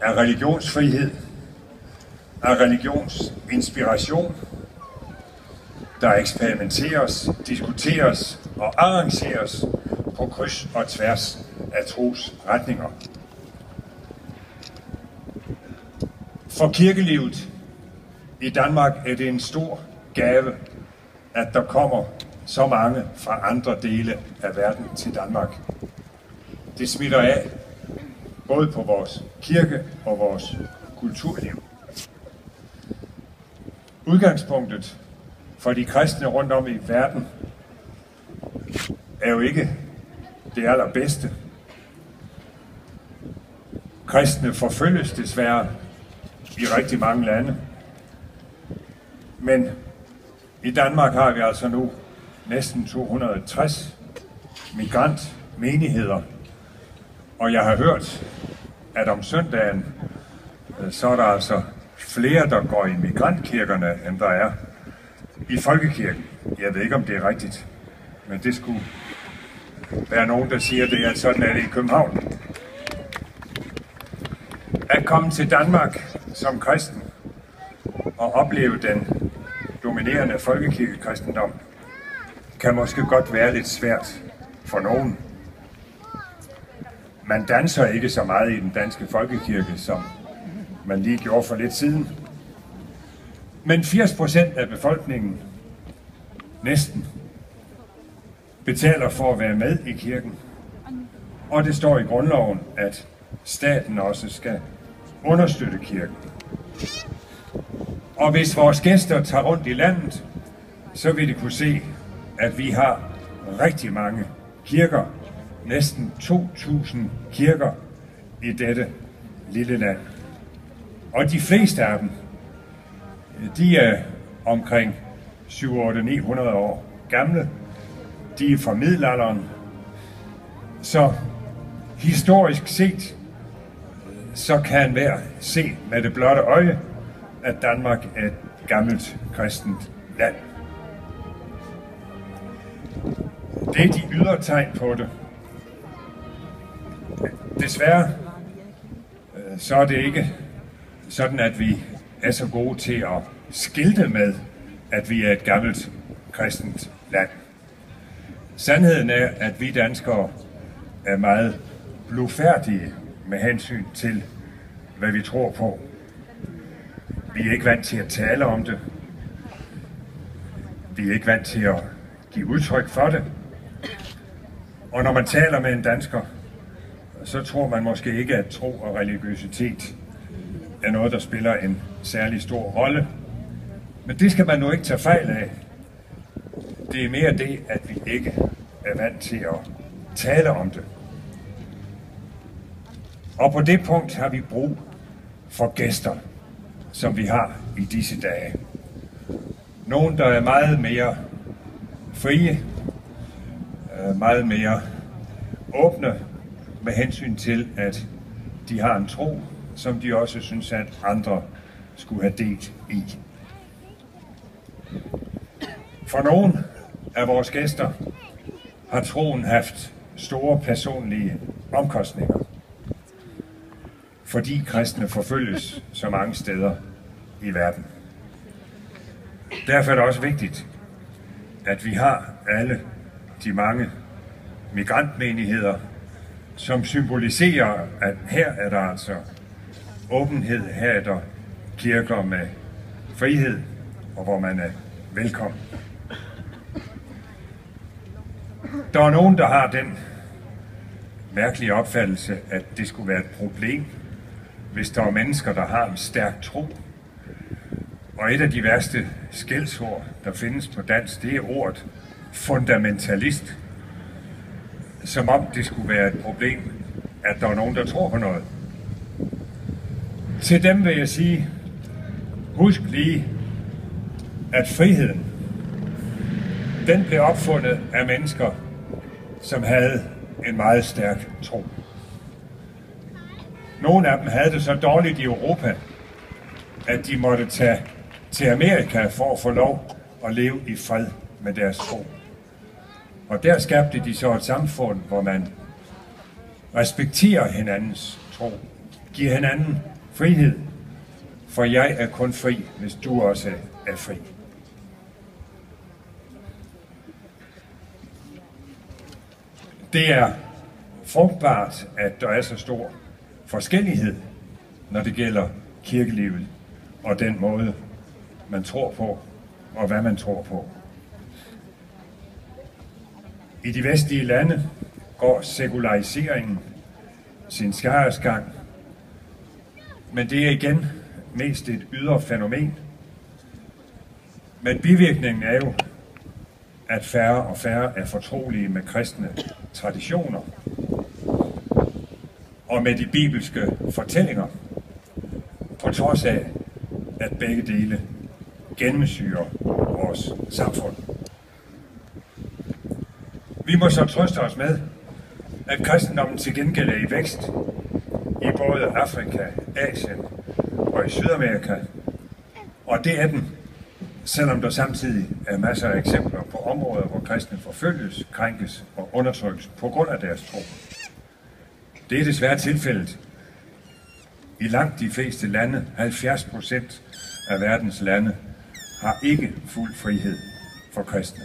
af religionsfrihed, af religionsinspiration. Der eksperimenteres, diskuteres og arrangeres på kryds og tværs af trosretninger. For kirkelivet i Danmark er det en stor gave, at der kommer så mange fra andre dele af verden til Danmark. Det smitter af, både på vores kirke og vores kulturliv. Udgangspunktet for de kristne rundt om i verden er jo ikke det allerbedste. Kristne forfølges desværre i rigtig mange lande. Men i Danmark har vi altså nu næsten 260 migrantmenigheder. Og jeg har hørt, at om søndagen, så er der altså flere, der går i migrantkirkerne, end der er i folkekirken. Jeg ved ikke, om det er rigtigt, men det skulle være nogen, der siger det, at sådan er det i København. At komme til Danmark som kristen og opleve den dominerende folkekirkekristendom kan måske godt være lidt svært for nogen. Man danser ikke så meget i den danske folkekirke, som man lige gjorde for lidt siden. Men 80% af befolkningen, næsten, betaler for at være med i kirken. Og det står i grundloven, at staten også skal understøtte kirken. Og hvis vores gæster tager rundt i landet, så vil de kunne se, at vi har rigtig mange kirker. Næsten 2.000 kirker i dette lille land. Og de fleste af dem, de er omkring 700-900 år gamle. De er fra middelalderen. Så historisk set, så kan enhver se med det blotte øje, at Danmark er et gammelt kristent land. Det er de ydre tegn på det. Desværre så er det ikke sådan, at vi er så gode til at skilte med, at vi er et gammelt kristent land. Sandheden er, at vi danskere er meget blufærdige med hensyn til, hvad vi tror på. Vi er ikke vant til at tale om det. Vi er ikke vant til at give udtryk for det. Og når man taler med en dansker, så tror man måske ikke, at tro og religiøsitet er noget, der spiller en særlig stor rolle. Men det skal man nu ikke tage fejl af. Det er mere det, at vi ikke er vant til at tale om det. Og på det punkt har vi brug for gæster, som vi har i disse dage. Nogen, der er meget mere frie, meget mere åbne med hensyn til, at de har en tro, som de også synes, at andre skulle have delt i. For nogle af vores gæster har troen haft store personlige omkostninger, fordi kristne forfølges så mange steder i verden. Derfor er det også vigtigt, at vi har alle de mange migrantmenigheder, som symboliserer, at her er der altså åbenhed, her er der kirker med frihed, og hvor man er velkommen. Der er nogen, der har den mærkelige opfattelse, at det skulle være et problem, hvis der er mennesker, der har en stærk tro. Og et af de værste skældsord, der findes på dansk, det er ordet fundamentalist. Som om det skulle være et problem, at der er nogen, der tror på noget. Til dem vil jeg sige, husk lige, at friheden, den blev opfundet af mennesker, som havde en meget stærk tro. Nogle af dem havde det så dårligt i Europa, at de måtte tage til Amerika for at få lov at leve i fred med deres tro. Og der skabte de så et samfund, hvor man respekterer hinandens tro, Giv hinanden frihed, for jeg er kun fri, hvis du også er fri. Det er frugtbart, at der er så stor forskellighed, når det gælder kirkelivet og den måde, man tror på, og hvad man tror på. I de vestlige lande går sekulariseringen sin skæresgang, men det er igen mest et ydre fænomen. Men bivirkningen er jo, at færre og færre er fortrolige med kristne traditioner og med de bibelske fortællinger, på trods af, at begge dele gennemsyrer vores samfund. Vi må så trøste os med, at kristendommen til gengæld er i vækst i både Afrika, Asien og i Sydamerika, og det er den, selvom der samtidig er masser af eksempler på områder, hvor kristne forfølges, krænkes og undertrykkes på grund af deres tro. Det er desværre tilfældet i langt de fleste lande. 70% af verdens lande har ikke fuld frihed for kristne.